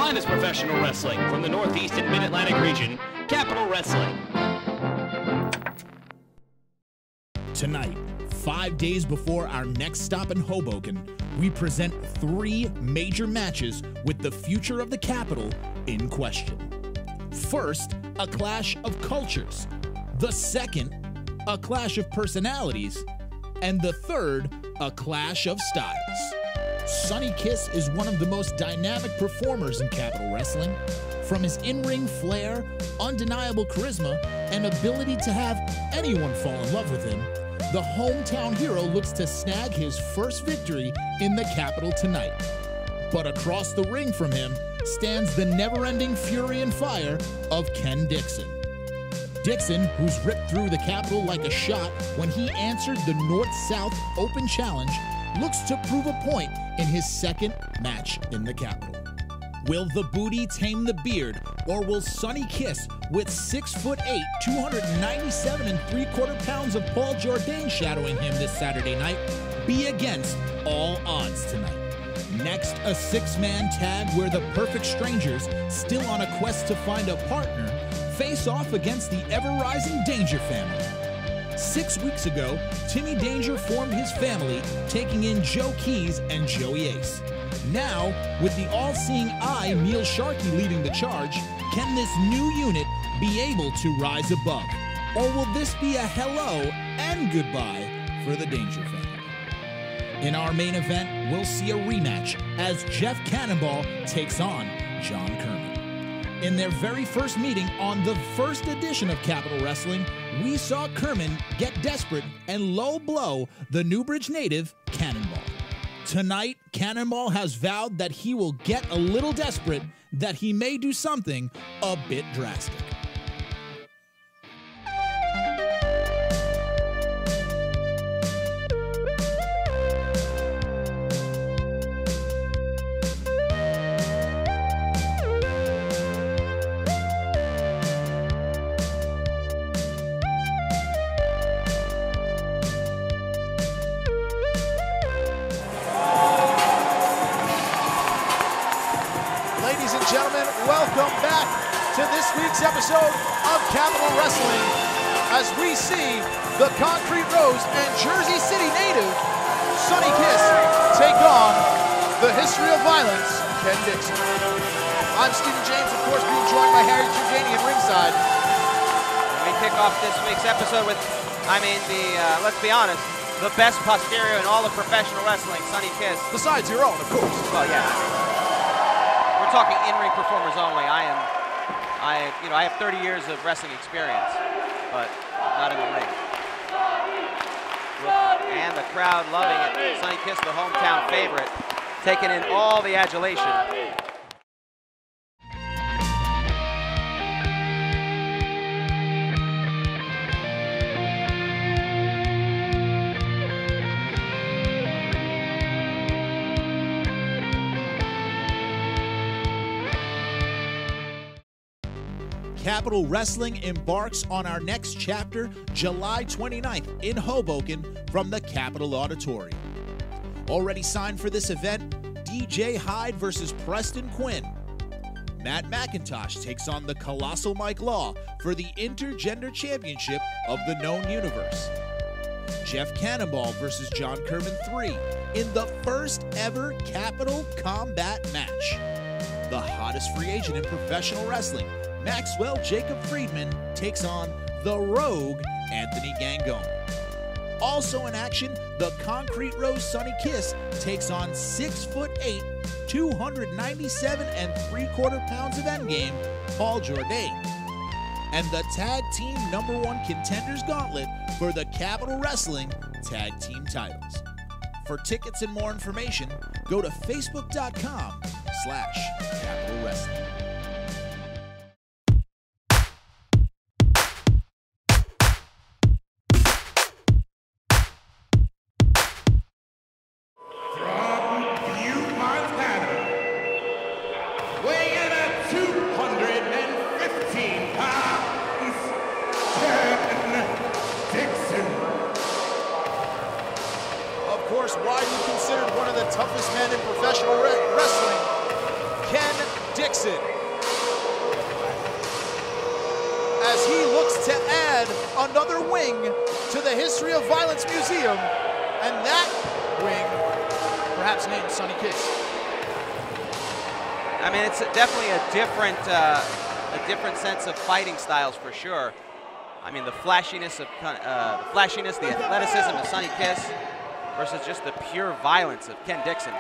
finest professional wrestling from the Northeast and Mid-Atlantic region, Capital Wrestling. Tonight, 5 days before our next stop in Hoboken, we present 3 major matches with the future of the Capitol in question. First, a clash of cultures. The second, a clash of personalities. And the third, a clash of styles. Sonny Kiss is one of the most dynamic performers in Capital Wrestling. From his in-ring flair, undeniable charisma, and ability to have anyone fall in love with him, the hometown hero looks to snag his first victory in the Capitol tonight. But across the ring from him stands the never-ending fury and fire of Ken Dixon. Dixon, who's ripped through the Capitol like a shot when he answered the North-South Open Challenge, looks to prove a point in his second match in the Capitol. Will the booty tame the beard, or will Sonny Kiss, with 6'8", 297 3/4 pounds of Paul Jourdain shadowing him this Saturday night, be against all odds tonight? Next, a 6-man tag where the Perfect Strangers, still on a quest to find a partner, face off against the ever-rising Danger family. 6 weeks ago, Timmy Danger formed his family, taking in Joe Keys and Joey Ace. Now, with the all-seeing eye Neil Sharkey leading the charge, can this new unit be able to rise above? Or will this be a hello and goodbye for the Danger family? In our main event, we'll see a rematch as Jeff Cannonball takes on John Kerman. In their very first meeting on the first edition of Capital Wrestling, we saw Kerman get desperate and low blow the Newbridge native Cannonball. Tonight, Cannonball has vowed that he will get a little desperate, that he may do something a bit drastic. Gentlemen, welcome back to this week's episode of Capital Wrestling as we see the Concrete Rose and Jersey City native Sonny Kiss take on the history of violence, Ken Dixon. I'm Stephen James, of course, being joined by Harry Giordani at ringside. We kick off this week's episode with, let's be honest, the best posterior in all of professional wrestling, Sonny Kiss. Besides your own, of course. Well, yeah. We're talking in-ring performers only. I have 30 years of wrestling experience, but not in the ring. And the crowd loving it. Sonny Kiss, the hometown favorite, taking in all the adulation. Capital Wrestling embarks on our next chapter July 29th in Hoboken from the Capitol Auditorium. Already signed for this event, DJ Hyde versus Preston Quinn. Matt McIntosh takes on the Colossal Mike Law for the Intergender Championship of the known universe. Jeff Cannonball versus John Kerman 3 in the first ever Capitol Combat match. The hottest free agent in professional wrestling, Maxwell Jacob Friedman, takes on the Rogue Anthony Gangone. Also in action, the Concrete Rose Sonny Kiss takes on 6'8", 297 3/4 pounds of endgame, Paul Jourdain. And the Tag Team #1 Contenders Gauntlet for the Capital Wrestling Tag Team titles. For tickets and more information, go to facebook.com/Capital Wrestling. Widely considered one of the toughest men in professional wrestling, Ken Dixon. As he looks to add another wing to the History of Violence Museum, and that wing perhaps named Sonny Kiss. I mean, it's definitely a different sense of fighting styles for sure. I mean, the flashiness, the athleticism of Sonny Kiss versus just the pure violence of Ken Dixon.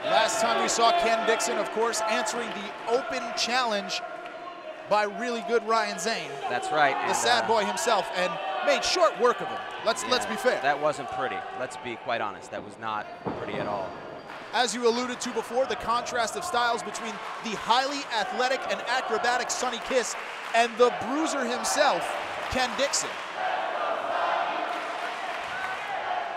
Last time we saw Ken Dixon, of course, answering the open challenge by really good Ryan Zane. That's right. The sad boy himself, and made short work of him. Let's be fair. That wasn't pretty. Let's be quite honest. That was not pretty at all. As you alluded to before, the contrast of styles between the highly athletic and acrobatic Sonny Kiss and the bruiser himself, Ken Dixon.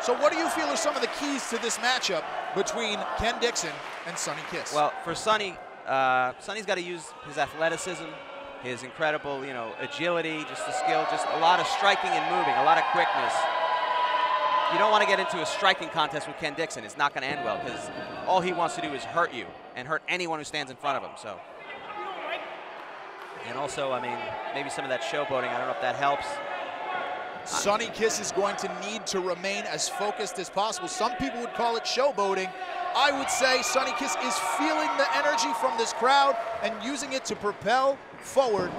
So what do you feel are some of the keys to this matchup between Ken Dixon and Sonny Kiss? Well, for Sonny, Sonny's got to use his athleticism, his incredible, agility, just the skill, just a lot of striking and moving, a lot of quickness. You don't want to get into a striking contest with Ken Dixon. It's not going to end well because all he wants to do is hurt you and hurt anyone who stands in front of him. So, and also, I mean, maybe some of that showboating. I don't know if that helps. Sonny Kiss is going to need to remain as focused as possible. Some people would call it showboating. I would say Sonny Kiss is feeling the energy from this crowd and using it to propel forward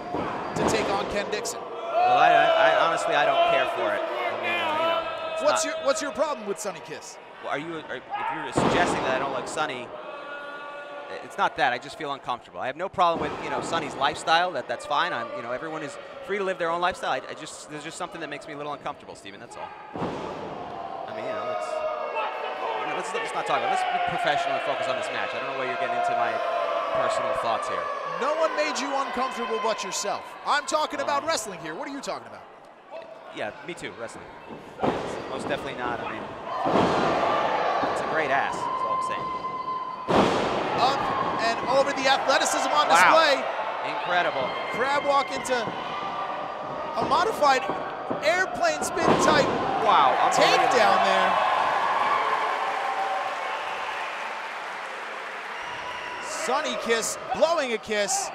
to take on Ken Dixon. Well, I honestly, I don't care for it. I mean, what's your problem with Sonny Kiss? Well, if you're suggesting that I don't like Sonny, it's not that. I just feel uncomfortable. I have no problem with Sonny's lifestyle. That's fine. Everyone is free to live their own lifestyle. There's just something that makes me a little uncomfortable, Steven. That's all. I mean, let's not talk about it. Let's be professional and focus on this match. I don't know why you're getting into my personal thoughts here. No one made you uncomfortable but yourself. I'm talking about wrestling here. What are you talking about? Yeah, me too, wrestling. Most definitely not. I mean, it's a great ass, that's all I'm saying. Up and over, the athleticism on display. Incredible. Crab walk into a modified airplane spin type takedown there. Sonny Kiss blowing a kiss.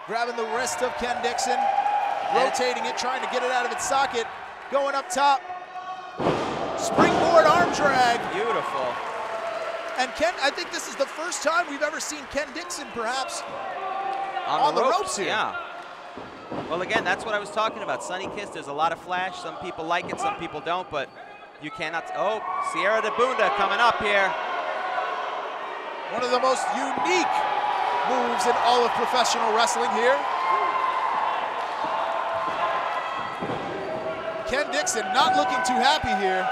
Grabbing the wrist of Ken Dixon, rotating it, trying to get it out of its socket. Going up top. Springboard arm drag. Beautiful. And Ken, I think this is the first time we've ever seen Ken Dixon perhaps on the ropes here. Yeah. Well, again, that's what I was talking about. Sonny Kiss, there's a lot of flash. Some people like it, some people don't, but you cannot. Oh, Sierra de Bunda coming up here. One of the most unique moves in all of professional wrestling here. Ken Dixon not looking too happy here.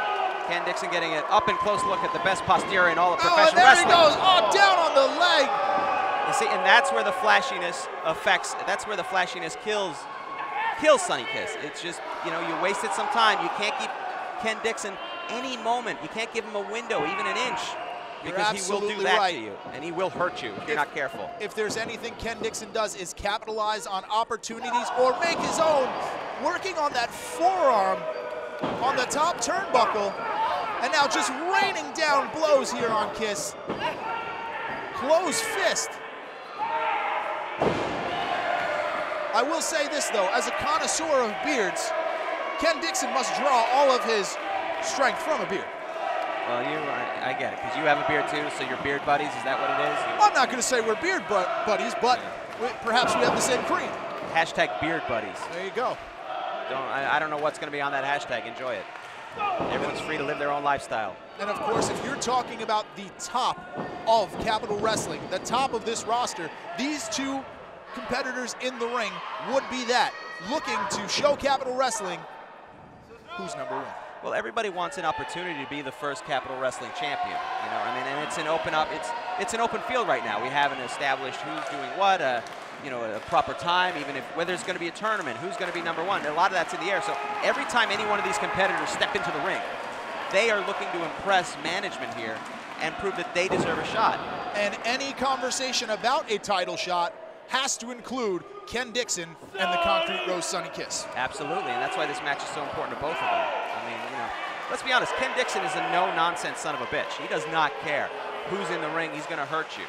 Ken Dixon getting an up-and-close look at the best posterior in all of professional and there wrestling. He goes, down on the leg. You see, and that's where the flashiness affects, that's where the flashiness kills Sonny Kiss. It's just, you wasted some time. You can't give Ken Dixon any moment. You can't give him a window, even an inch. Because he will do that to you, and he will hurt you if you're not careful. If there's anything Ken Dixon does is capitalize on opportunities or make his own, working on that forearm on the top turnbuckle, and now just raining down blows here on Kiss. Closed fist. I will say this though, as a connoisseur of beards, Ken Dixon must draw all of his strength from a beard. Well, I get it, because you have a beard too, so you're beard buddies, is that what it is? I'm not going to say we're beard buddies, but perhaps we have the same cream. Hashtag beard buddies. There you go. I don't know what's going to be on that hashtag. Enjoy it. Everyone's free to live their own lifestyle. And of course, if you're talking about the top of Capital Wrestling, the top of this roster, these two competitors in the ring would be that, looking to show Capital Wrestling who's number one. Well, everybody wants an opportunity to be the first Capital Wrestling champion. And it's an open field right now. We haven't established who's doing what, a proper time, whether it's going to be a tournament, who's going to be number one. A lot of that's in the air. So every time any one of these competitors step into the ring, they are looking to impress management here and prove that they deserve a shot. And any conversation about a title shot has to include Ken Dixon and the Concrete Rose Sonny Kiss. Absolutely, and that's why this match is so important to both of them. I mean, let's be honest, Ken Dixon is a no-nonsense son of a bitch. He does not care who's in the ring. He's going to hurt you.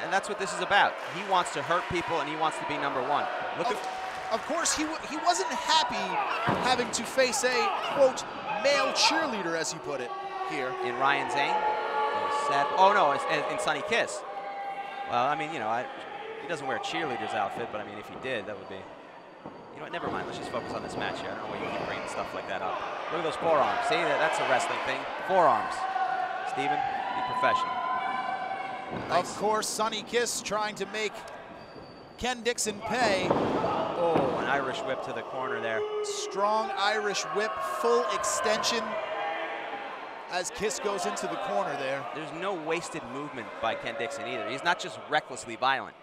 And that's what this is about. He wants to hurt people, and he wants to be number one. Of course, he wasn't happy having to face a, quote, male cheerleader, as he put it here. In Ryan Zane? Oh, no, in Sonny Kiss. Well, I mean, you know, he doesn't wear a cheerleader's outfit, but I mean, if he did, that would be... You know what, never mind. Let's just focus on this match here. I don't know why you keep bringing stuff like that up. Look at those forearms. See, that's a wrestling thing. Forearms. Steven, be professional. Nice. Of course, Sonny Kiss trying to make Ken Dixon pay. Oh, an Irish whip to the corner there. Strong Irish whip, full extension as Kiss goes into the corner there. There's no wasted movement by Ken Dixon either. He's not just recklessly violent.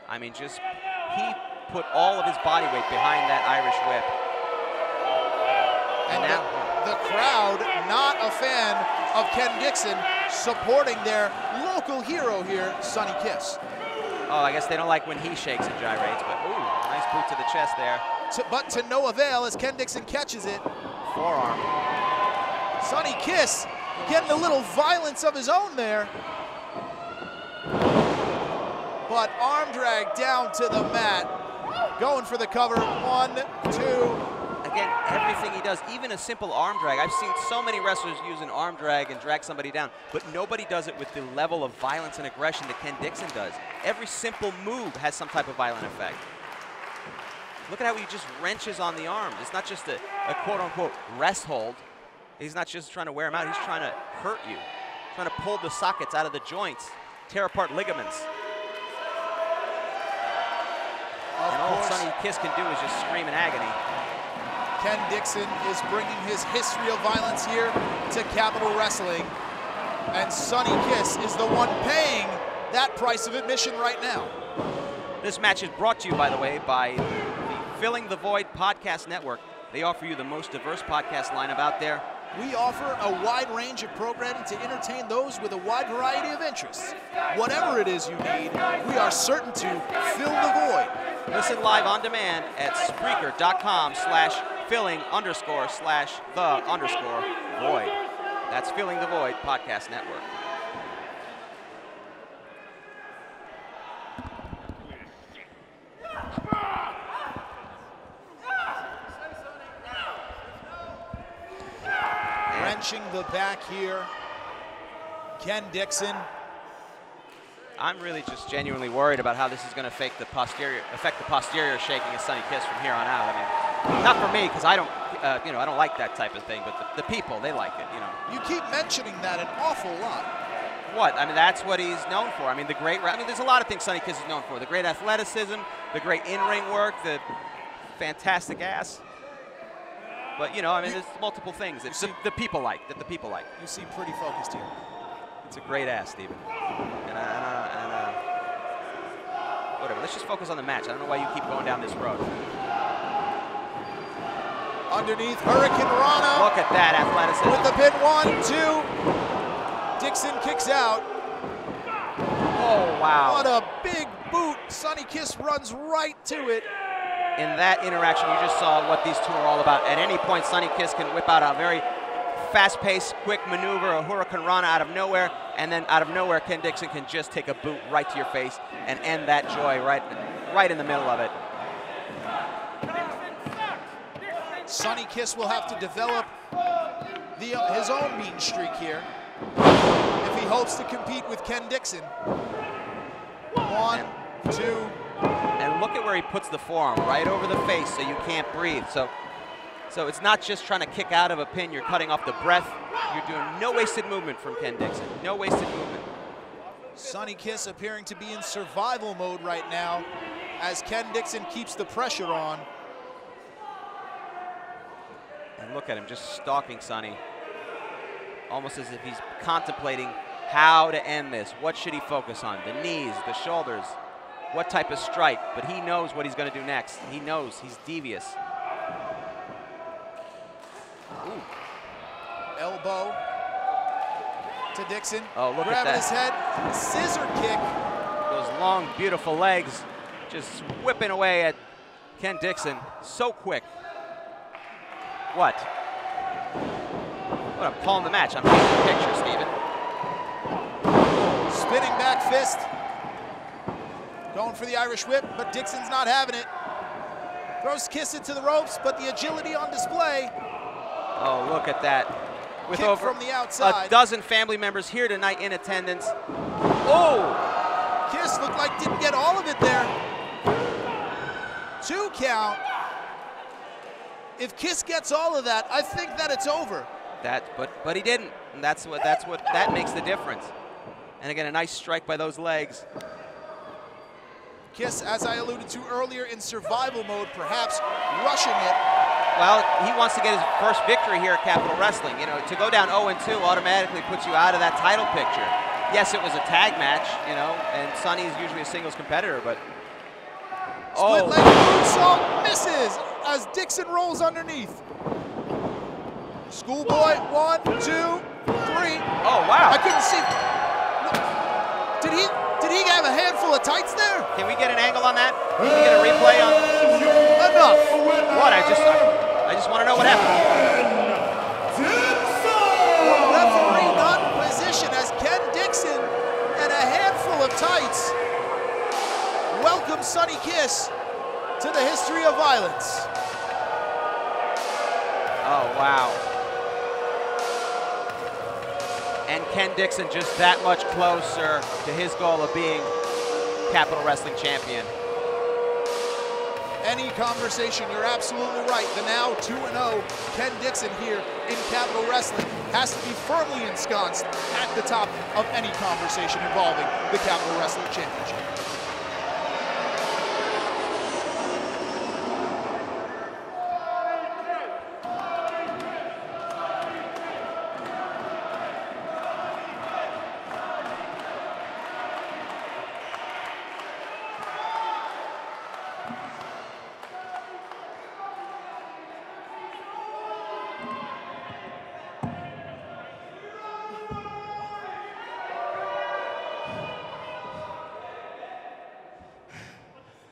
I mean, just he put all of his body weight behind that Irish whip. And now the crowd, not a fan of Ken Dixon, supporting their local hero here, Sonny Kiss. Oh, I guess they don't like when he shakes and gyrates, but ooh, nice boot to the chest there. But to no avail as Ken Dixon catches it. Forearm. Sonny Kiss getting a little violence of his own there. But arm drag down to the mat. Going for the cover, 1, 2. Again, everything he does, even a simple arm drag. I've seen so many wrestlers use an arm drag and drag somebody down, but nobody does it with the level of violence and aggression that Ken Dixon does. Every simple move has some type of violent effect. Look at how he just wrenches on the arms. It's not just a quote-unquote rest hold. He's not just trying to wear him out. He's trying to hurt you, trying to pull the sockets out of the joints, tear apart ligaments. And all Sonny Kiss can do is just scream in agony. Ken Dixon is bringing his history of violence here to Capital Wrestling. And Sonny Kiss is the one paying that price of admission right now. This match is brought to you, by the way, by the Filling the Void Podcast Network. They offer you the most diverse podcast lineup out there. We offer a wide range of programming to entertain those with a wide variety of interests. Whatever it is you need, we are certain to fill the void. Listen live on demand at Spreaker.com/filling_/the_void. That's Filling the Void Podcast Network. Wrenching the back here, Ken Dixon. I'm really just genuinely worried about how this is going to affect the posterior shaking of Sonny Kiss from here on out. I mean, not for me, because I don't, I don't like that type of thing. But the people, they like it. You keep mentioning that an awful lot. What? I mean, that's what he's known for. I mean, there's a lot of things Sonny Kiss is known for: the great athleticism, the great in-ring work, the fantastic ass. But there's multiple things that the people like. You seem pretty focused here. It's a great ass, Steven. Whatever. Let's just focus on the match. I don't know why you keep going down this road. Underneath, Hurricane Rana. Look at that athleticism. With the pin, 1, 2. Dixon kicks out. Oh, wow. What a big boot. Sonny Kiss runs right to it. In that interaction, you just saw what these two are all about. At any point, Sonny Kiss can whip out a very fast-paced, quick maneuver, a Hurricane Rana out of nowhere, and then out of nowhere, Ken Dixon can just take a boot right to your face and end that joy right in the middle of it. Sonny Kiss will have to develop his own mean streak here if he hopes to compete with Ken Dixon. 1, 2. And look at where he puts the forearm, right over the face so you can't breathe. So it's not just trying to kick out of a pin, you're cutting off the breath. You're doing no wasted movement from Ken Dixon. No wasted movement. Sonny Kiss appearing to be in survival mode right now as Ken Dixon keeps the pressure on. And look at him just stalking Sonny. Almost as if he's contemplating how to end this. What should he focus on? The knees, the shoulders. What type of strike? But he knows what he's going to do next. He knows he's devious. Ooh. Elbow to Dixon. Oh, look at that. Grabbing his head, scissor kick. Those long, beautiful legs just whipping away at Ken Dixon. So quick. What? I'm calling the match. I'm painting the picture, Steven. Spinning back fist. Going for the Irish whip, but Dixon's not having it. Throws Kiss into the ropes, but the agility on display. Oh, look at that. With Kick over from the outside. a dozen family members here tonight in attendance. Oh! Kiss looked like didn't get all of it there. 2 count. If Kiss gets all of that, I think that it's over. But he didn't, and that makes the difference. And again, a nice strike by those legs. Kiss, as I alluded to earlier, in survival mode, perhaps rushing it. Well, he wants to get his first victory here at Capitol Wrestling. You know, to go down 0-2 automatically puts you out of that title picture. Yes, it was a tag match, you know, and Sonny is usually a singles competitor, but split leg moonsault misses as Dixon rolls underneath. Schoolboy, 1, 2, 3. Oh, wow. I couldn't see. Did he have a handful of tights there? Can we get an angle on that? Can we get a replay on? Enough. What? I just want to know what happened. Referee not in position as Ken Dixon and a handful of tights welcome Sonny Kiss to the history of violence. Oh, wow. And Ken Dixon just that much closer to his goal of being Capitol Wrestling champion. Any conversation, you're absolutely right. The now 2-0 Ken Dixon here in Capitol Wrestling has to be firmly ensconced at the top of any conversation involving the Capitol Wrestling Championship.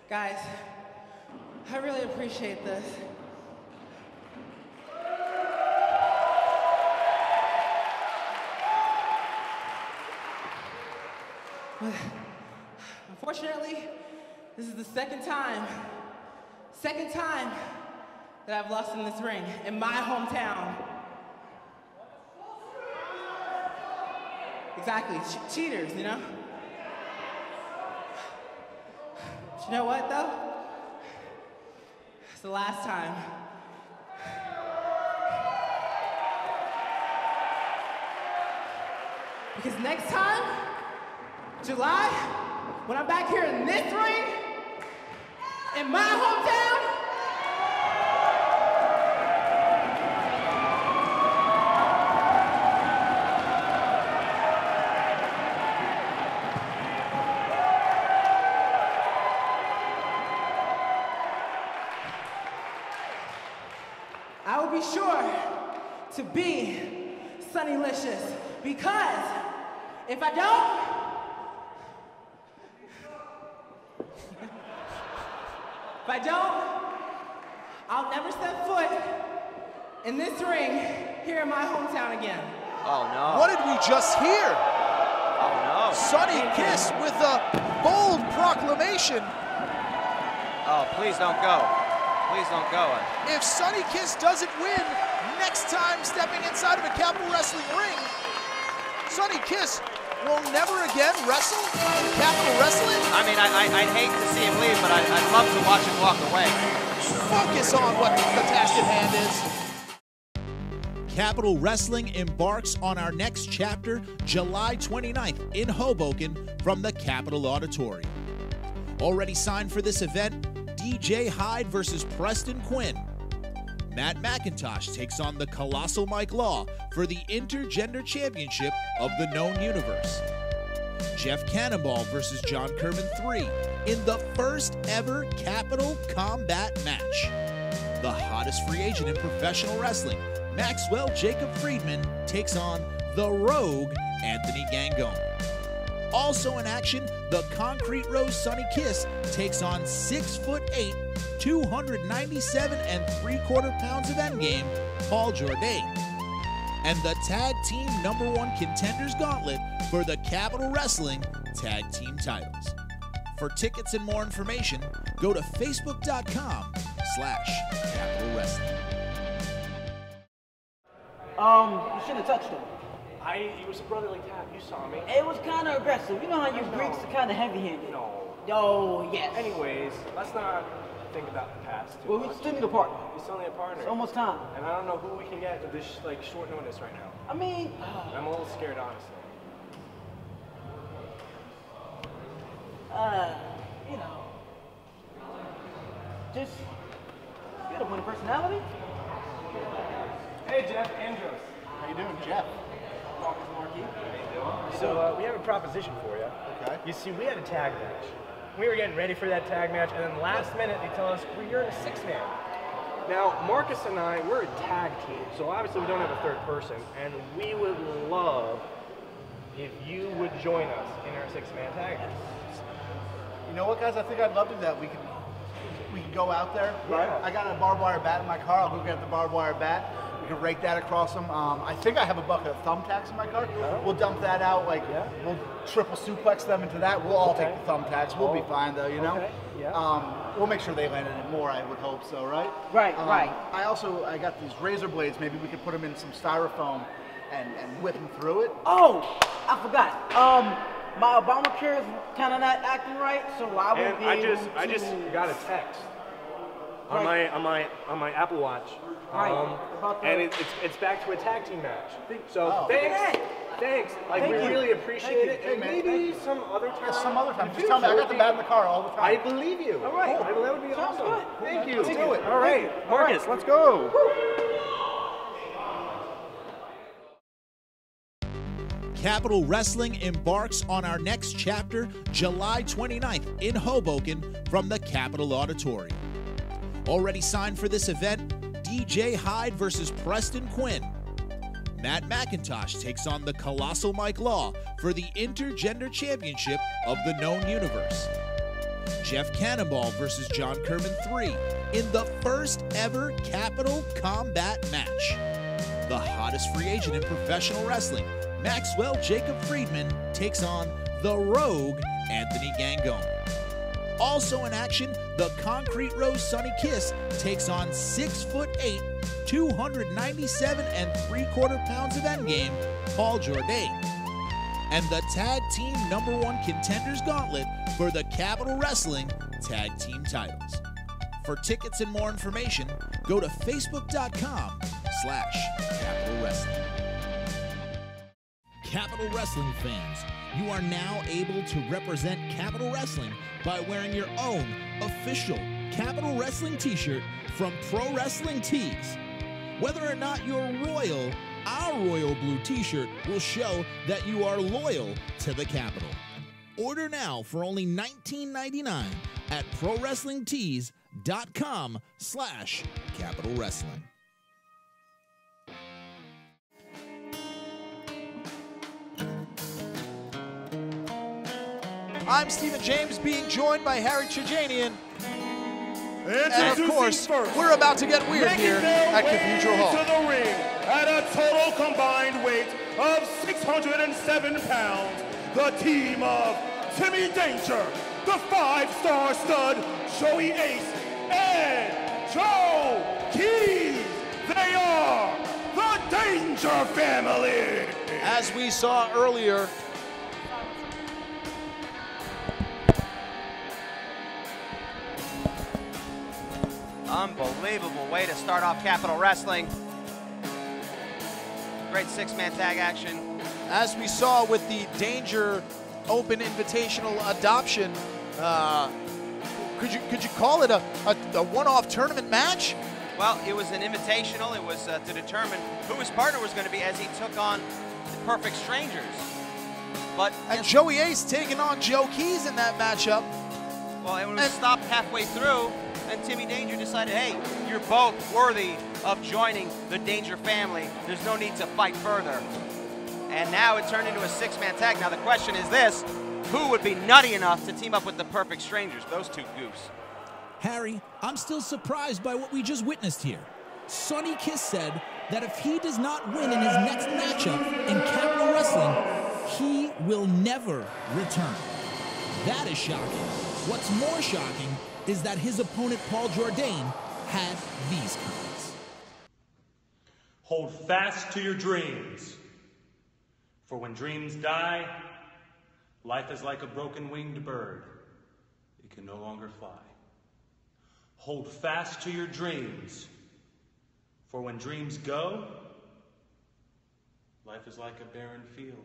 Guys, I really appreciate this. But unfortunately, this is the second time that I've lost in this ring, in my hometown. Exactly, cheaters, you know? But you know what, though? It's the last time. Because next time, July, when I'm back here in this ring, in my hometown, I will be sure to be Sonnylicious, because if I don't, I'll never step foot in this ring here in my hometown again. Oh no. What did we just hear? Oh no. Sonny Kiss with a bold proclamation. Oh, please don't go. Please don't go. If Sonny Kiss doesn't win next time stepping inside of a Capitol Wrestling ring, Sonny Kiss will never again wrestle in Capitol Wrestling? I mean, I'd hate to see him leave, but I'd love to watch him walk away. Focus on what the task at hand is. Capitol Wrestling embarks on our next chapter July 29th in Hoboken from the Capitol Auditorium. Already signed for this event, DJ Hyde versus Preston Quinn. Matt McIntosh takes on the Colossal Mike Law for the Intergender Championship of the known universe. Jeff Cannonball versus John Kerman 3 in the first ever Capitol Combat match. The hottest free agent in professional wrestling, Maxwell Jacob Friedman, takes on the Rogue Anthony Gangone. Also in action, the Concrete Rose Sonny Kiss takes on 6'8", 297 3/4 pounds of endgame, Paul Jourdain. And the Tag Team #1 Contenders Gauntlet for the Capitol Wrestling Tag Team titles. For tickets and more information, go to facebook.com/Capital Wrestling. You shouldn't have touched him. It was a brotherly tap. You saw me. It was kind of aggressive. You know how you Greeks are kind of heavy-handed. No. Oh, yes. Anyways, let's not think about the past too Well, much. we still need a partner. We still need a partner. It's almost time. And I don't know who we can get with this short notice right now. I mean, I'm a little scared, honestly. you know, just you got a winning personality. Hey, Jeff, Andros. How you doing, Jeff? So we have a proposition for you. Okay. You see, we had a tag match. We were getting ready for that tag match, and then last minute they tell us you're in a 6-man. Now, Marcus and I, we're a tag team, so obviously we don't have a third person, and we would love if you would join us in our 6-man tag match. You know what, guys? I think I'd love to do that. We can go out there. Right. Yeah. I got a barbed wire bat in my car. I'll go get the barbed wire bat. We can rake that across them. I think I have a bucket of thumbtacks in my car. Oh. We'll dump that out. We'll triple suplex them into that. We'll all take the thumbtacks. We'll be fine, though. You know. Okay. Yeah. We'll make sure they land in it more. I would hope so, right? Right. Right. I got these razor blades. Maybe we could put them in some styrofoam and whip them through it. Oh, I forgot. My Obamacare is kind of not acting right, so I would be able to... I just got a text on my Apple Watch. And it's back to a tag team match. So thanks. Like, we really appreciate it. Hey, And man, maybe some other time. Yeah, some other time. Just tell me. I got the bat in the car all the time. I believe you. All right. That would be Sounds awesome. good. Thank you. Let's do it. All right, Marcus, let's go. Capital Wrestling embarks on our next chapter July 29th in Hoboken from the Capitol Auditorium. Already signed for this event, DJ Hyde versus Preston Quinn. Matt McIntosh takes on the Colossal Mike Law for the Intergender Championship of the known universe. Jeff Cannonball versus John Kerman 3 in the first ever Capitol Combat match. The hottest free agent in professional wrestling, Maxwell Jacob Friedman, takes on the Rogue Anthony Gangone. Also in action, the Concrete Rose Sonny Kiss takes on 6'8", 297 3/4 pounds of endgame, Paul Jourdain. And the Tag Team #1 Contenders Gauntlet for the Capitol Wrestling Tag Team titles. For tickets and more information, go to facebook.com/Capital Wrestling. Capital Wrestling fans, you are now able to represent Capital Wrestling by wearing your own official Capital Wrestling t-shirt from Pro Wrestling Tees. Whether or not you're royal, our royal blue t-shirt will show that you are loyal to the Capitol. Order now for only $19.99 at ProWrestlingTees.com/Capital Wrestling. I'm Stephen James, being joined by Harry Chajanian. And of course, we're about to get weird here at Cathedral Hall. To the ring at a total combined weight of 607 pounds, the team of Timmy Danger, the 5-star stud Joey Ace, and Joe Keys. They are the Danger family. As we saw earlier, Unbelievable way to start off Capitol Wrestling. Great 6-man tag action. as we saw with the Danger Open Invitational adoption, could you call it a one-off tournament match? Well, it was an invitational. It was to determine who his partner was going to be as he took on the Perfect Strangers. But and Joey Ace taking on Joe Keys in that matchup. Well, it was stopped halfway through, and Timmy Danger decided, hey, you're both worthy of joining the Danger family. There's no need to fight further. And now it turned into a 6-man tag. Now the question is this: who would be nutty enough to team up with the Perfect Strangers? Those two goofs. Harry, I'm still surprised by what we just witnessed here. Sonny Kiss said that if he does not win in his next matchup in Capital Wrestling, he will never return. That is shocking. What's more shocking is that his opponent, Paul Jourdain, had these comments. Hold fast to your dreams, for when dreams die, life is like a broken-winged bird. It can no longer fly. Hold fast to your dreams, for when dreams go, life is like a barren field,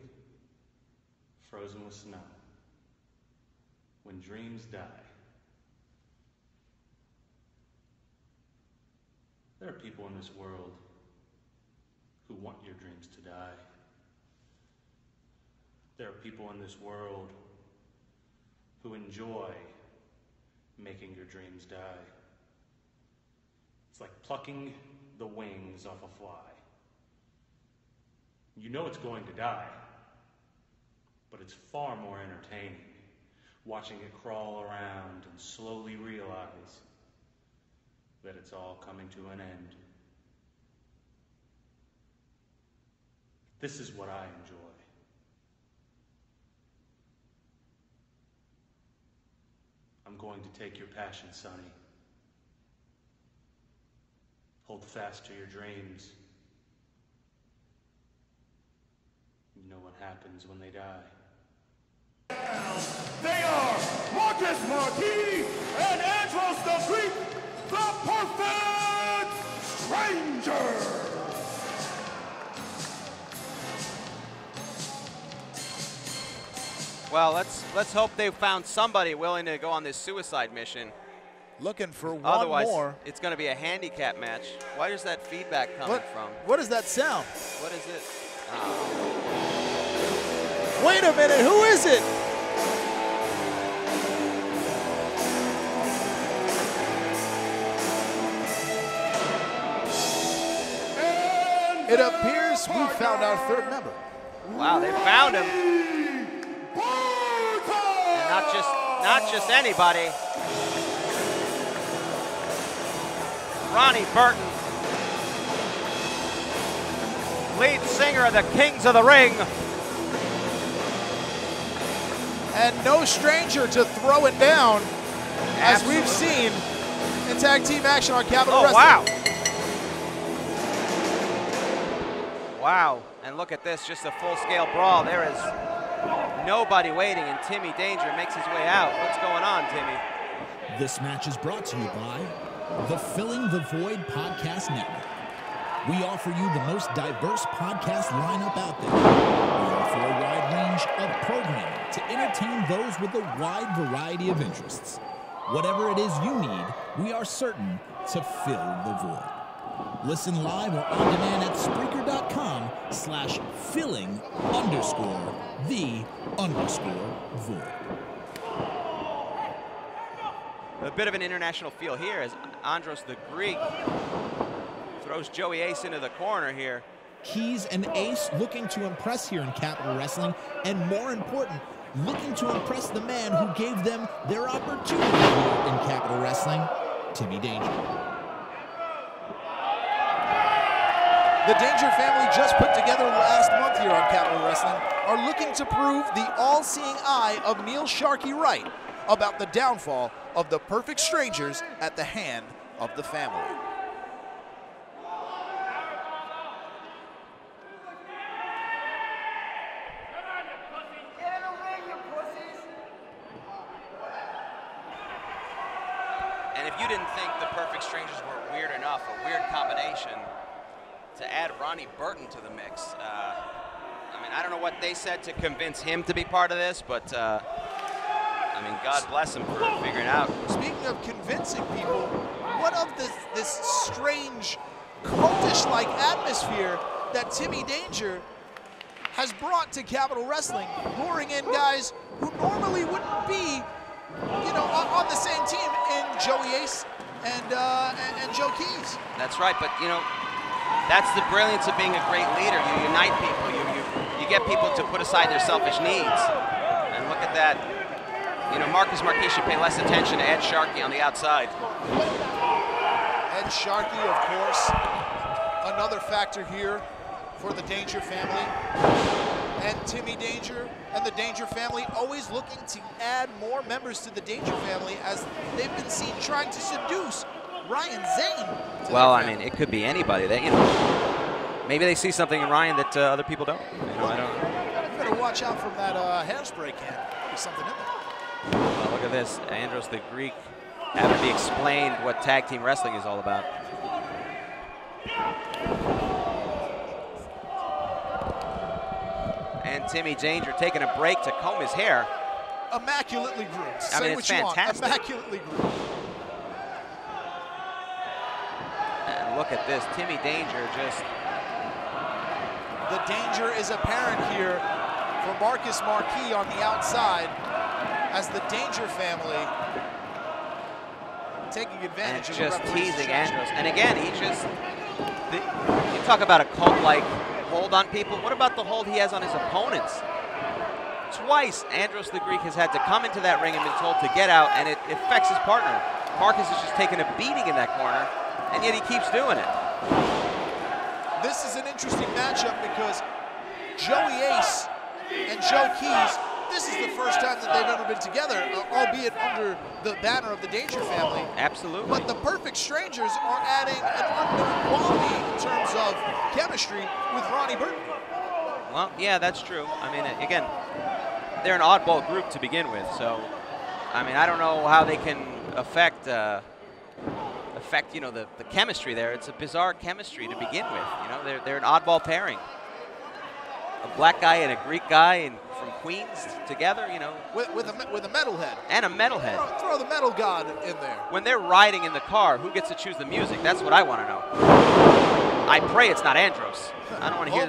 frozen with snow. When dreams die. There are people in this world who want your dreams to die. There are people in this world who enjoy making your dreams die. It's like plucking the wings off a fly. You know it's going to die, but it's far more entertaining watching it crawl around and slowly realize that it's all coming to an end. This is what I enjoy. I'm going to take your passion, Sonny. Hold fast to your dreams. You know what happens when they die. They are Marcus Marquis and Andros the Greek, the Perfect Stranger. Well, let's hope they found somebody willing to go on this suicide mission. Looking for one Otherwise, more. it's going to be a handicap match. Why is that feedback coming from? What does that sound? What is it? Wait a minute, who is it? It appears we found our third member. Wow, they found him. And not just anybody. Ronnie Burton, lead singer of the Kings of the Ring. And no stranger to throwing down, as we've seen in tag team action on Capitol Wrestling. Wow. Wow, and look at this, just a full-scale brawl. There is nobody waiting, and Timmy Danger makes his way out. What's going on, Timmy? This match is brought to you by the Filling the Void Podcast Network. We offer you the most diverse podcast lineup out there. We offer a wide range of programming to entertain those with a wide variety of interests. Whatever it is you need, we are certain to fill the void. Listen live or on demand at Spreaker.com/filling_the_void. A bit of an international feel here as Andros the Greek throws Joey Ace into the corner here. Keys and Ace looking to impress here in Capitol Wrestling, and more important, looking to impress the man who gave them their opportunity here in Capitol Wrestling, Timmy Danger. The Danger family, just put together last month here on Capitol Wrestling, are looking to prove the all-seeing eye of Neil Sharkey right about the downfall of the Perfect Strangers at the hand of the family. And if you didn't think the Perfect Strangers were weird enough, a weird combination, to add Ronnie Burton to the mix. I mean, I don't know what they said to convince him to be part of this, but I mean, God bless him for figuring it out. Speaking of convincing people, what of this strange, cultish-like atmosphere that Timmy Danger has brought to Capitol Wrestling, luring in guys who normally wouldn't be, you know, on the same team in Joey Ace and Joe Keys. That's right, but you know, that's the brilliance of being a great leader. You unite people. You get people to put aside their selfish needs. And look at that. You know, Marcus Marquis should pay less attention to Ed Sharkey on the outside. Ed Sharkey, of course, another factor here for the Danger family. And Timmy Danger and the Danger family always looking to add more members to the Danger family as they've been seen trying to seduce Ryan Zane. Well, I mean, it could be anybody. That, you know, maybe they see something in Ryan that other people don't. You know, I don't know. Better watch out from that hairspray can. There's something in there. Well, look at this. Andros the Greek having to be explained what tag team wrestling is all about. And Timmy Danger taking a break to comb his hair. Immaculately groomed. I mean, it's fantastic. Immaculately groomed. And look at this. Timmy Danger just... The danger is apparent here for Marcus Marquis on the outside as the Danger family taking advantage and of just the referee's teasing distraction. Andros. And again, he just... You talk about a cult-like hold on people. What about the hold he has on his opponents? Twice, Andros the Greek has had to come into that ring and been told to get out, and it affects his partner. Marcus is just taking a beating in that corner, and yet he keeps doing it. This is an interesting matchup because Joey Ace and Joe Keys, this is the first time that they've ever been together, albeit under the banner of the Danger family. Absolutely. But the Perfect Strangers are adding an unknown quality in terms of chemistry with Ronnie Burton. Well, yeah, that's true. I mean, again, they're an oddball group to begin with, so I mean, I don't know how they can affect you know, the chemistry there. It's a bizarre chemistry to begin with. You know, they're an oddball pairing. A black guy and a Greek guy and from Queens together, you know. With a metalhead. And a metalhead. Throw the metal god in there. When they're riding in the car, who gets to choose the music? That's what I want to know. I pray it's not Andros. I don't want to hear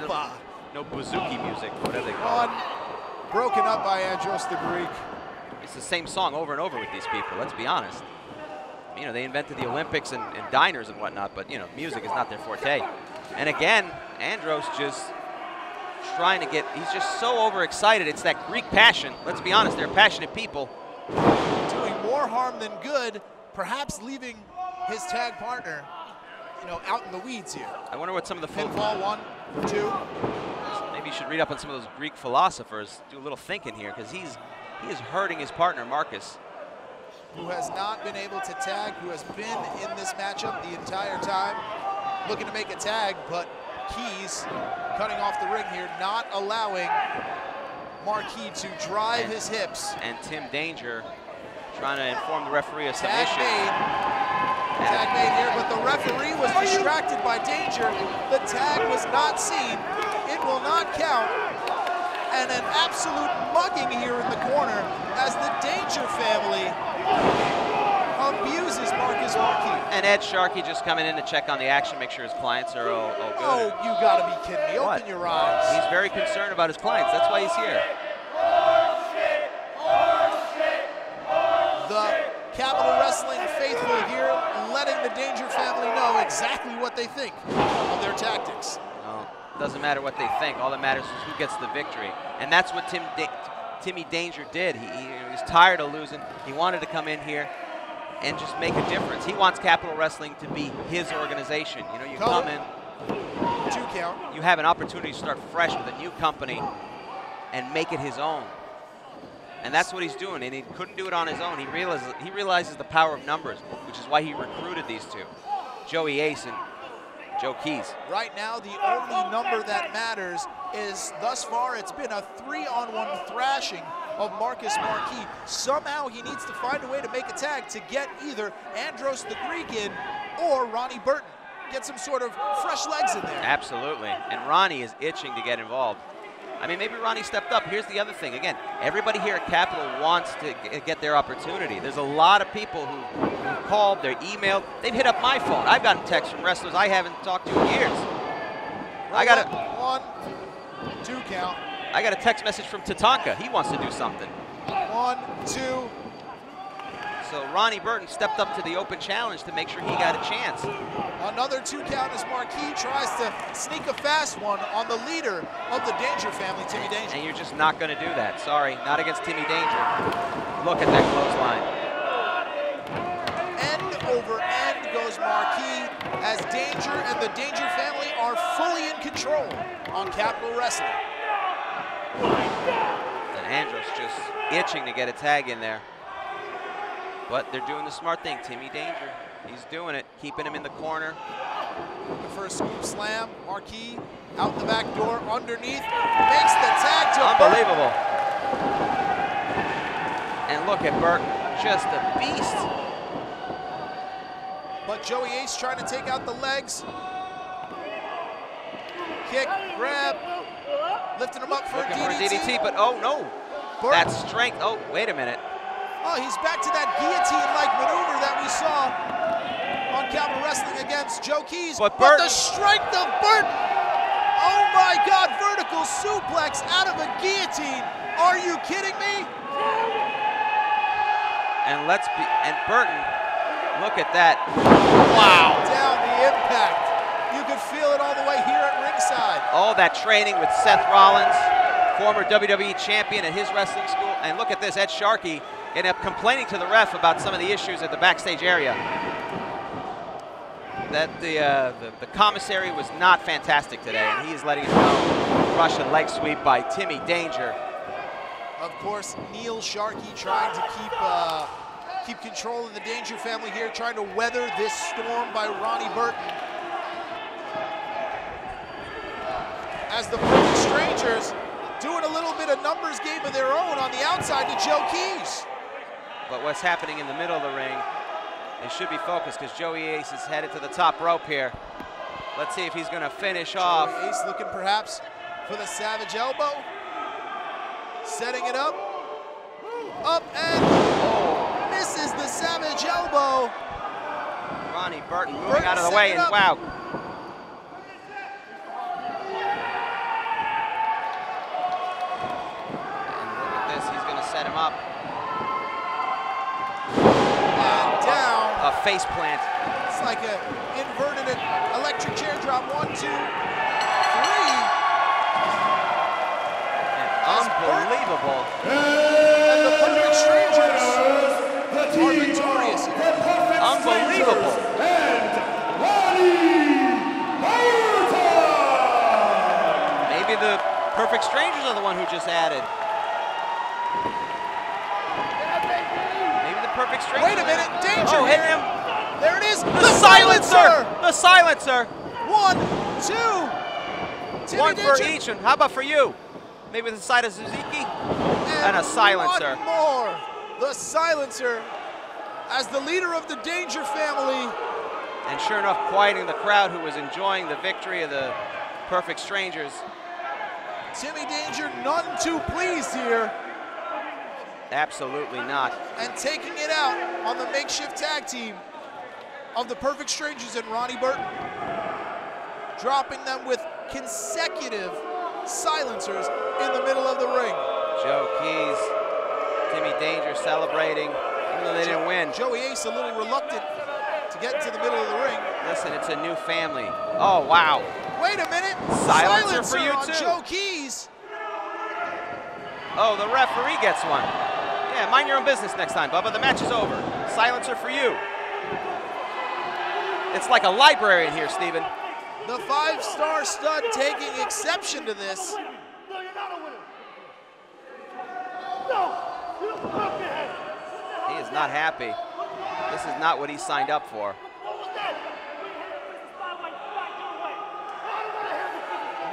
no bouzouki music, whatever they call it. Broken up by Andros the Greek. It's the same song over and over with these people, let's be honest. You know, they invented the Olympics and diners and whatnot, but, you know, music is not their forte. And again, Andros just trying to get, he's just so overexcited. It's that Greek passion. Let's be honest, they're passionate people. Doing more harm than good, perhaps leaving his tag partner, you know, out in the weeds here. I wonder what some of the pinfall 1, 2. Maybe you should read up on some of those Greek philosophers, do a little thinking here, because he is hurting his partner, Marcus. Who has not been able to tag, who has been in this matchup the entire time, looking to make a tag, but Keys cutting off the ring here, not allowing Marquis to drive his hips. And Tim Danger trying to inform the referee of some Tag issues. Tag made here, but the referee was distracted by Danger. The tag was not seen. It will not count. And an absolute mugging here in the corner as the Danger family abuses Marcus Marquis. And Ed Sharkey just coming in to check on the action, make sure his clients are all good. Oh, you gotta be kidding me. Open your eyes. He's very concerned about his clients. That's why he's here. The Capital Wrestling faithful here letting the Danger family know exactly what they think of their tactics. No, doesn't matter what they think. All that matters is who gets the victory. And that's what Timmy Danger did. He was tired of losing. He wanted to come in here and just make a difference. He wants Capital Wrestling to be his organization. You know, you come in, 2 count. You have an opportunity to start fresh with a new company and make it his own. And that's what he's doing, and he couldn't do it on his own. He realizes the power of numbers, which is why he recruited these two, Joey Ace and Joe Keys. Right now, the only number that matters is, thus far, it's been a 3-on-1 thrashing of Marcus Marquis. Somehow he needs to find a way to make a tag to get either Andros the Greek in or Ronnie Burton. Get some sort of fresh legs in there. Absolutely, and Ronnie is itching to get involved. I mean, maybe Ronnie stepped up. Here's the other thing. Again, everybody here at Capital wants to get their opportunity. There's a lot of people who called, they're emailed. They've hit up my phone. I've gotten texts from wrestlers I haven't talked to in years. I got a 1, 2 count. I got a text message from Tatanka. He wants to do something. 1, 2. So Ronnie Burton stepped up to the open challenge to make sure he got a chance. Another 2 count as Marquis tries to sneak a fast one on the leader of the Danger family, Timmy Danger. And you're just not going to do that. Sorry, not against Timmy Danger. Look at that clothesline. End over end goes Marquis as Danger and the Danger family are fully in control on Capital Wrestling. And Andros just itching to get a tag in there. But they're doing the smart thing. Timmy Danger, he's doing it, keeping him in the corner. Looking for a scoop slam. Marquis out the back door, underneath, makes the tag to unbelievable. And look at Burton, just a beast. But Joey Ace trying to take out the legs. Kick, grab, lifting him up for a DDT. But oh no, Burton. That strength. Oh, wait a minute. Oh, he's back to that guillotine-like maneuver that we saw on Capital Wrestling against Joe Keys. But the strength of Burton. Oh my God, vertical suplex out of a guillotine. Are you kidding me? And Burton, look at that. Wow. Down the impact. You could feel it all the way here at ringside. All that training with Seth Rollins, former WWE champion at his wrestling school. And look at this, Ed Sharkey ended up complaining to the ref about some of the issues at the backstage area. That the commissary was not fantastic today, and he is letting it go. Russian leg sweep by Timmy Danger. Of course, Neil Sharkey trying to keep control of the Danger family here, trying to weather this storm by Ronnie Burton. As the Perfect Strangers doing a little bit of numbers game of their own on the outside to Joe Keys. But what's happening in the middle of the ring, they should be focused because Joey Ace is headed to the top rope here. Let's see if he's going to finish off. Joey Ace looking perhaps for the Savage Elbow. Setting it up. Up and misses the Savage Elbow. Ronnie Burton moving out of the way, and wow. And look at this, he's going to set him up. And down. A face plant. It's like an inverted electric chair drop. 1, 2, 3. Unbelievable. And the Perfect Strangers are victorious here. Unbelievable. Maybe the Perfect Strangers are the one who just added. Maybe the Perfect Strangers. Wait a minute, Danger. Oh, hit him. There it is. The silencer. The silencer. 1, 2. Timmy One Danger. for each. And how about for you? Maybe the side of Suzuki and a silencer. One more. The silencer as the leader of the Danger family. And sure enough, quieting the crowd who was enjoying the victory of the Perfect Strangers. Timmy Danger none too pleased here. Absolutely not. And taking it out on the makeshift tag team of the Perfect Strangers and Ronnie Burton. Dropping them with consecutive silencers in the middle of the ring. Joe Keys, Timmy Danger celebrating, even though they didn't win. Joey Ace a little reluctant to get into the middle of the ring. Listen, it's a new family. Oh, wow. Wait a minute. Silencer for you, on too. Joe Keys. Oh, the referee gets one. Yeah, mind your own business next time, Bubba. The match is over. Silencer for you. It's like a library in here, Steven. The 5-star stud taking exception to this. He is not happy. This is not what he signed up for.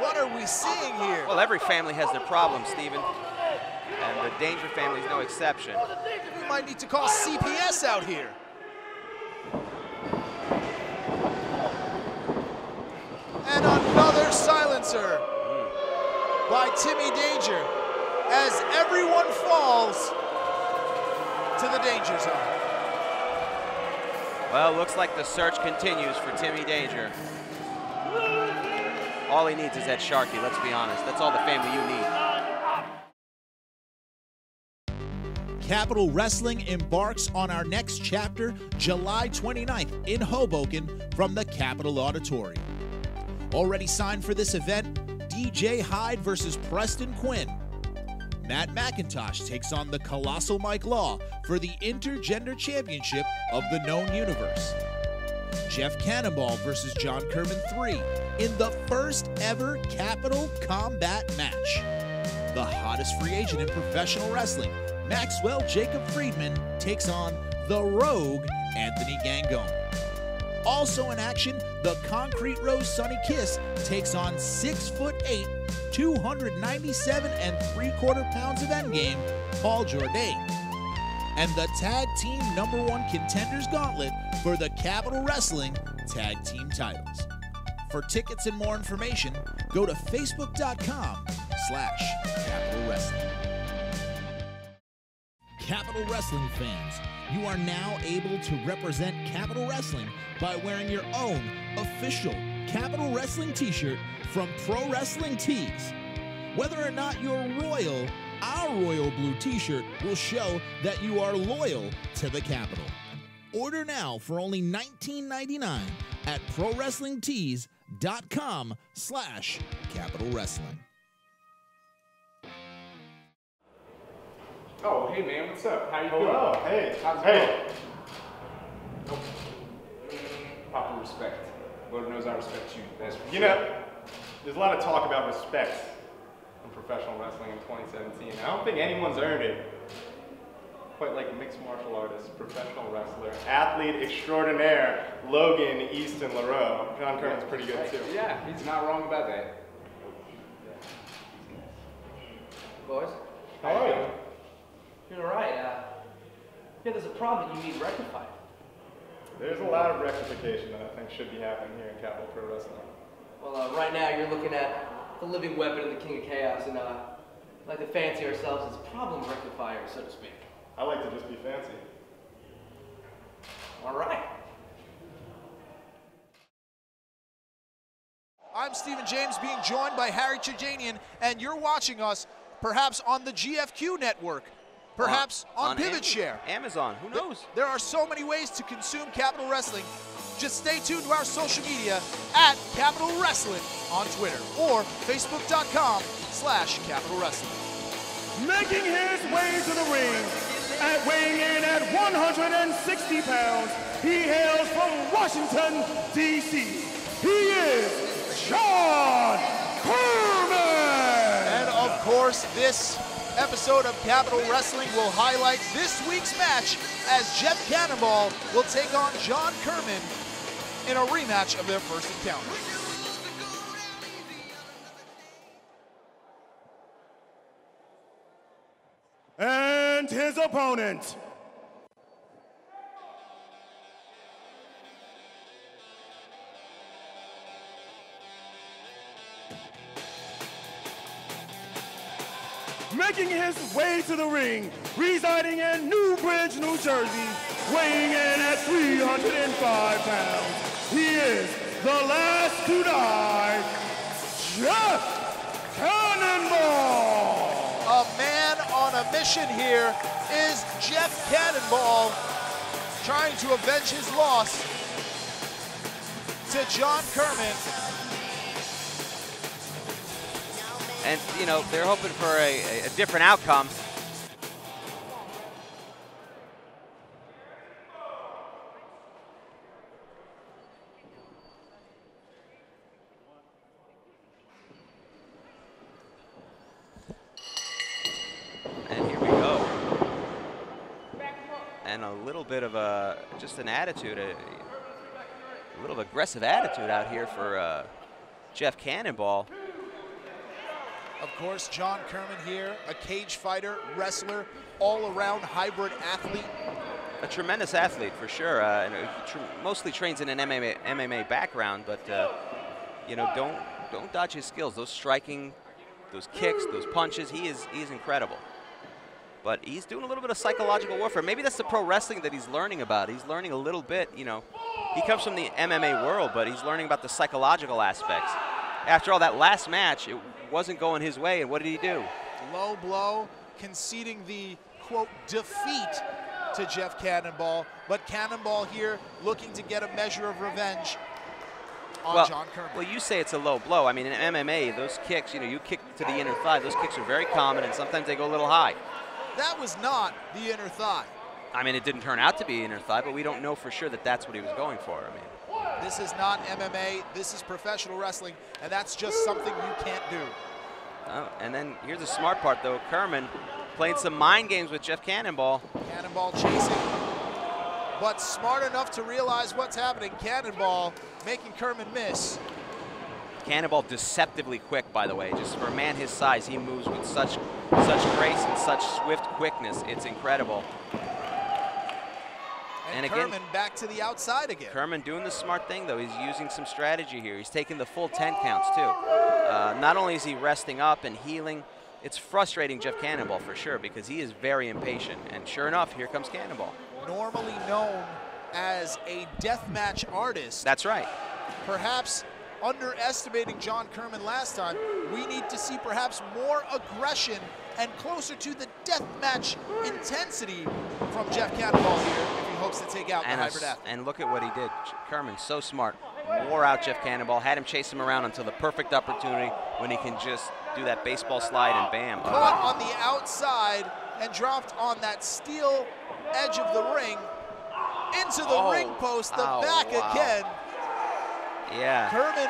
What are we seeing here? Well, every family has their problems, Steven. And the Danger family is no exception. We might need to call CPS out here. And another silencer by Timmy Danger as everyone falls to the Danger Zone. Well, looks like the search continues for Timmy Danger. All he needs is Ed Sharkey, let's be honest. That's all the family you need. Capital Wrestling embarks on our next chapter July 29th in Hoboken from the Capitol Auditorium. Already signed for this event, DJ Hyde versus Preston Quinn. Matt McIntosh takes on the Colossal Mike Law for the Intergender Championship of the Known Universe. Jeff Cannonball versus John Kerman 3 in the first ever Capital Combat match. the hottest free agent in professional wrestling, Maxwell Jacob Friedman, takes on the Rogue, Anthony Gangone. Also in action, the Concrete Rose Sonny Kiss takes on 6'8", 297 3/4 pounds of endgame, Paul Jourdain. And the Tag Team #1 Contenders Gauntlet for the Capital Wrestling Tag Team titles. For tickets and more information, go to facebook.com/Capital Wrestling. Capital Wrestling fans, you are now able to represent Capital Wrestling by wearing your own official Capital Wrestling t-shirt from Pro Wrestling Tees. Whether or not you're royal, our royal blue t-shirt will show that you are loyal to the Capital. Order now for only $19.99 at ProWrestlingTees.com/Capital Wrestling. Oh, hey man, what's up? How you doing? Hello, hey. How's it going? Proper respect. Lord knows I respect you. That's for You sure. know, there's a lot of talk about respect in professional wrestling in 2017. I don't think anyone's earned it. Quite like mixed martial artist, professional wrestler, athlete extraordinaire, Logan Easton LaRoe. John Kerman's pretty good too. Yeah, he's not wrong about that. Boys, How are you? you're all right. Yeah, there's a problem that you need rectified. There's a lot of rectification that I think should be happening here in Capital Pro Wrestling. Well, right now you're looking at the living weapon of the King of Chaos, and like to fancy ourselves as problem rectifiers, so to speak. I like to just be fancy. All right. I'm Stephen James, being joined by Harry Chajanian, and you're watching us perhaps on the GFQ network, perhaps on Pivot Share. Amazon, who knows? There are so many ways to consume Capital Wrestling. Just stay tuned to our social media at Capital Wrestling on Twitter or Facebook.com/Capital Wrestling. Making his way to the ring, weighing in at 160 pounds, he hails from Washington, D.C. He is John Kerman! And of course, this episode of Capital Wrestling will highlight this week's match as Jeff Cannonball will take on John Kerman in a rematch of their first encounter. And his opponent, making his way to the ring, residing in Newbridge, New Jersey, weighing in at 305 pounds. He is the last to die, Jeff Cannonball. A man on a mission here is Jeff Cannonball, trying to avenge his loss to John Kerman. And, you know, they're hoping for a different outcome. And here we go. And a little bit of just an attitude, a little aggressive attitude out here for Jeff Cannonball. Of course, John Kerman here, a cage fighter, wrestler, all-around hybrid athlete. A tremendous athlete for sure. And mostly trains in an MMA background, but you know, don't dodge his skills. Those striking, those kicks, those punches, he is incredible. But he's doing a little bit of psychological warfare. Maybe that's the pro wrestling that he's learning about. He's learning a little bit, you know. He comes from the MMA world, but he's learning about the psychological aspects. After all, that last match, it wasn't going his way, and what did he do? Low blow, conceding the, quote, defeat to Jeff Cannonball. But Cannonball here looking to get a measure of revenge on John Kerman. Well, you say it's a low blow. I mean, in MMA, those kicks, you know, you kick to the inner thigh. Those kicks are very common, and sometimes they go a little high. That was not the inner thigh. I mean, it didn't turn out to be inner thigh, but we don't know for sure that that's what he was going for. I mean, this is not MMA. This is professional wrestling, and that's just something you can't do. Oh, and then here's the smart part, though. Kerman playing some mind games with Jeff Cannonball. Cannonball chasing, but smart enough to realize what's happening. Cannonball making Kerman miss. Cannonball deceptively quick, by the way. Just for a man his size, he moves with such grace and such swift quickness. It's incredible. And again, Kerman back to the outside again. Kerman doing the smart thing, though. He's using some strategy here. He's taking the full 10 counts, too. Not only is he resting up and healing, it's frustrating Jeff Cannonball for sure because he is very impatient. And sure enough, here comes Cannonball. Normally known as a deathmatch artist. That's right. Perhaps underestimating John Kerman last time. We need to see perhaps more aggression and closer to the deathmatch intensity from Jeff Cannonball here if he hopes to take out the hybrid athlete. And look at what he did. Kerman, so smart. Wore out Jeff Cannonball, had him chase him around until the perfect opportunity when he can just do that baseball slide and bam. Caught on the outside and dropped on that steel edge of the ring into the ring post, the back again. Yeah. Kerman.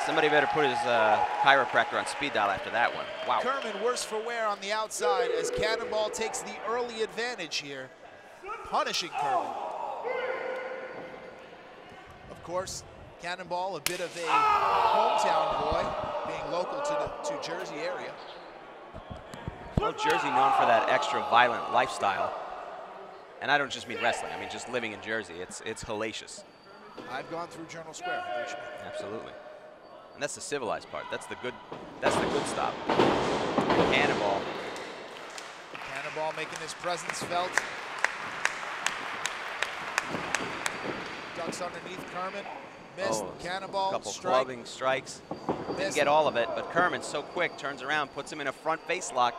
Somebody better put his chiropractor on speed dial after that one. Wow. Kerman worse for wear on the outside as Cannonball takes the early advantage here, punishing Kerman. Of course, Cannonball, a bit of a hometown boy, being local to Jersey area. Well, Jersey known for that extra violent lifestyle. And I don't just mean wrestling, I mean just living in Jersey. It's hellacious. I've gone through Journal Square. Absolutely. And that's the civilized part. That's the good stop. Cannonball. Cannonball making his presence felt. Ducks underneath Kerman. Missed. Cannonball. Couple strike. clubbing strikes. Didn't get all of it, but Kerman so quick, turns around, puts him in a front face lock.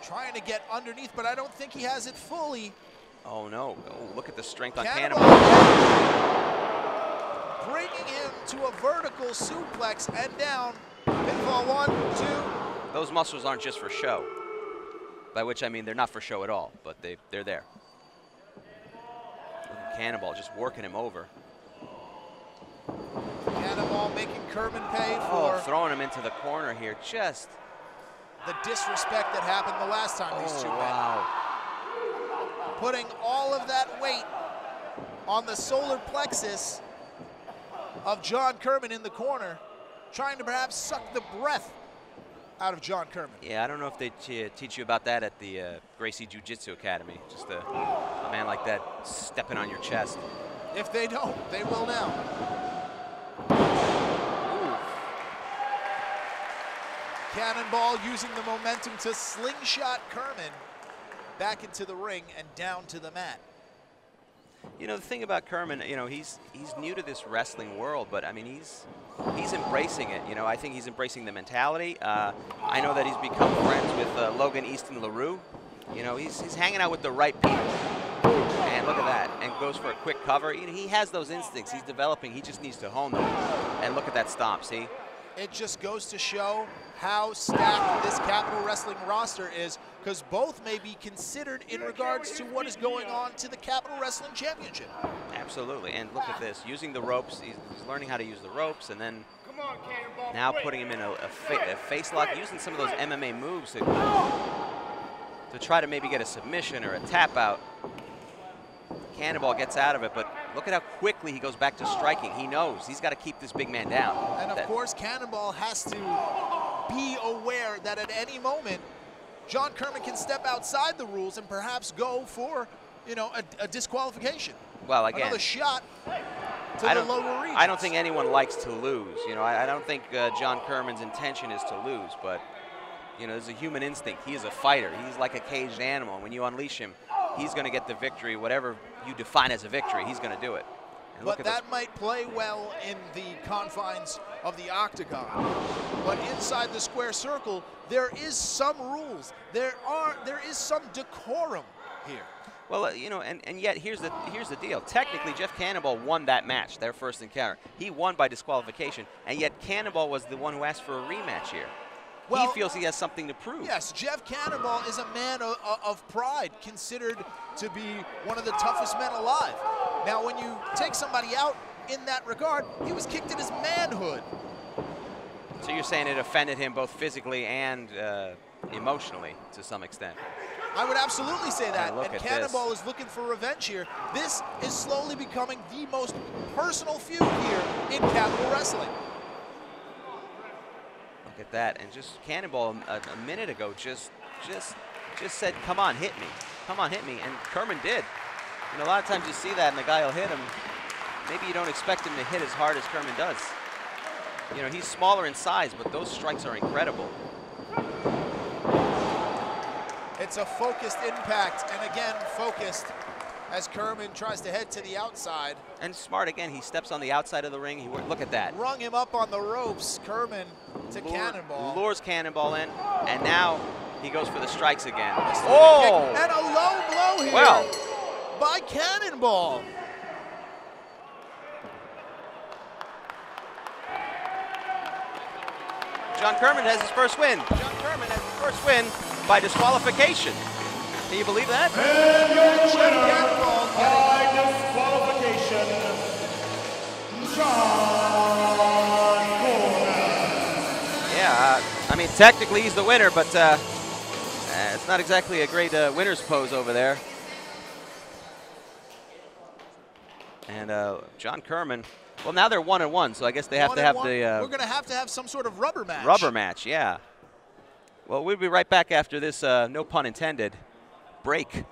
Trying to get underneath, but I don't think he has it fully. Oh no, oh, look at the strength on Cannonball. Bringing him to a vertical suplex and down. Pinfall 1, 2. Those muscles aren't just for show. By which I mean they're not for show at all, but they're there. Cannonball just working him over. Cannonball making Kerman pay for throwing him into the corner here. Just the disrespect that happened the last time these two met. Putting all of that weight on the solar plexus of John Kerman in the corner, trying to perhaps suck the breath out of John Kerman. Yeah, I don't know if they teach you about that at the Gracie Jiu-Jitsu Academy. Just a man like that stepping on your chest. If they don't, they will now. Ooh. Cannonball using the momentum to slingshot Kerman back into the ring and down to the mat. You know, the thing about Kerman, you know, he's new to this wrestling world, but I mean, he's embracing it. You know, I think he's embracing the mentality. I know that he's become friends with Logan Easton LaRue. You know, he's hanging out with the right people. And look at that, and goes for a quick cover. You know, he has those instincts. He's developing. He just needs to hone them. And look at that stomp, see? It just goes to show how stacked this Capital Wrestling roster is, because both may be considered in regards to what is going on to the Capital Wrestling Championship. Absolutely, and look at this, using the ropes. He's learning how to use the ropes, and then now putting him in a face lock, using some of those MMA moves to try to maybe get a submission or a tap out. Cannonball gets out of it, but look at how quickly he goes back to striking. He knows he's got to keep this big man down. And of course, Cannonball has to be aware that at any moment, John Kerman can step outside the rules and perhaps go for, you know, a disqualification. Well, again, another shot to the lower regions. I don't think anyone likes to lose. You know, I don't think John Kerman's intention is to lose, but you know, there's a human instinct. He is a fighter. He's like a caged animal. When you unleash him, he's going to get the victory, whatever you define as a victory. He's going to do it. And but that might play well in the confines of the octagon. But inside the square circle, there is some rules. There is some decorum here. Well, you know, and yet here's the deal. Technically, Jeff Cannonball won that match, their first encounter. He won by disqualification, and yet Cannonball was the one who asked for a rematch here. Well, he feels he has something to prove. Yes, Jeff Cannonball is a man of pride, considered to be one of the toughest men alive. Now, when you take somebody out in that regard, he was kicked in his manhood. So you're saying it offended him both physically and emotionally to some extent? I would absolutely say that. Look And at Cannonball is looking for revenge here. This is slowly becoming the most personal feud here in Capital Wrestling. Look at that. And just Cannonball a minute ago just said, come on, hit me. Come on, hit me. And Kerman did. And a lot of times you see that and the guy will hit him. Maybe you don't expect him to hit as hard as Kerman does. You know, he's smaller in size, but those strikes are incredible. It's a focused impact, and again, focused as Kerman tries to head to the outside. And smart again, he steps on the outside of the ring. Look at that. Rung him up on the ropes, Kerman to Cannonball. Lures Cannonball in, and now he goes for the strikes again. Oh! And a low blow here well, by Cannonball. John Kerman has his first win. John Kerman has his first win by disqualification. Can you believe that? And your winner by disqualification, John Kerman. Yeah, I mean, technically he's the winner, but it's not exactly a great winner's pose over there. And John Kerman, well, now they're 1-1, so I guess they have to have the... We're going to have some sort of rubber match. Rubber match, yeah. Well, we'll be right back after this, no pun intended, break.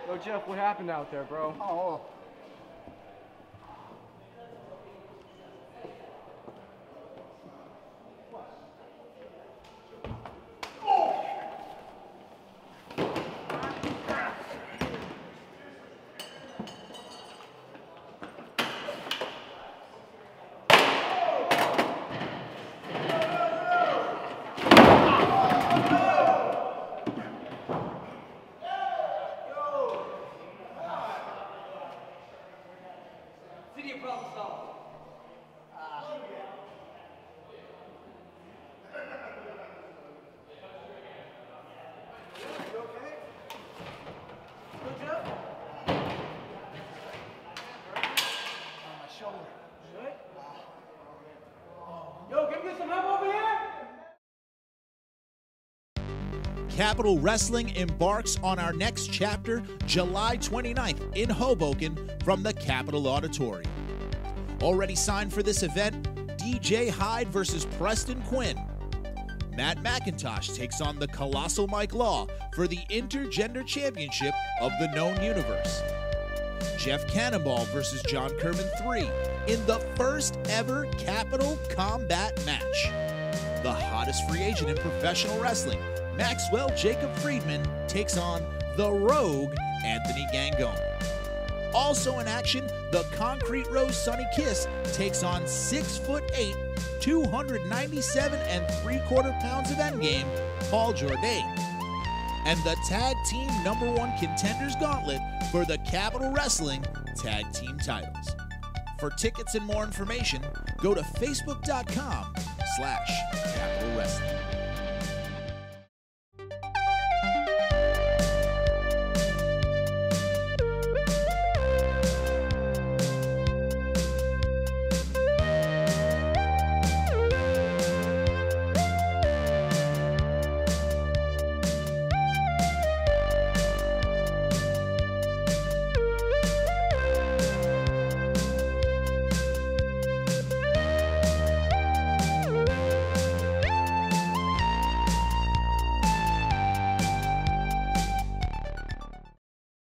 Yo, Jeff, what happened out there, bro? Oh. Capital Wrestling embarks on our next chapter July 29th in Hoboken from the Capitol Auditorium. Already signed for this event, DJ Hyde versus Preston Quinn. Matt McIntosh takes on the Colossal Mike Law for the Intergender Championship of the Known Universe. Jeff Cannonball versus John Kerman 3 in the first ever Capital Combat match. The hottest free agent in professional wrestling, Maxwell Jacob Friedman, takes on the Rogue Anthony Gangone. Also in action, the Concrete Rose Sonny Kiss takes on 6'8", 297 3/4 pounds of endgame, Paul Jourdain. And the Tag Team #1 Contenders Gauntlet for the Capital Wrestling Tag Team titles. For tickets and more information, go to facebook.com/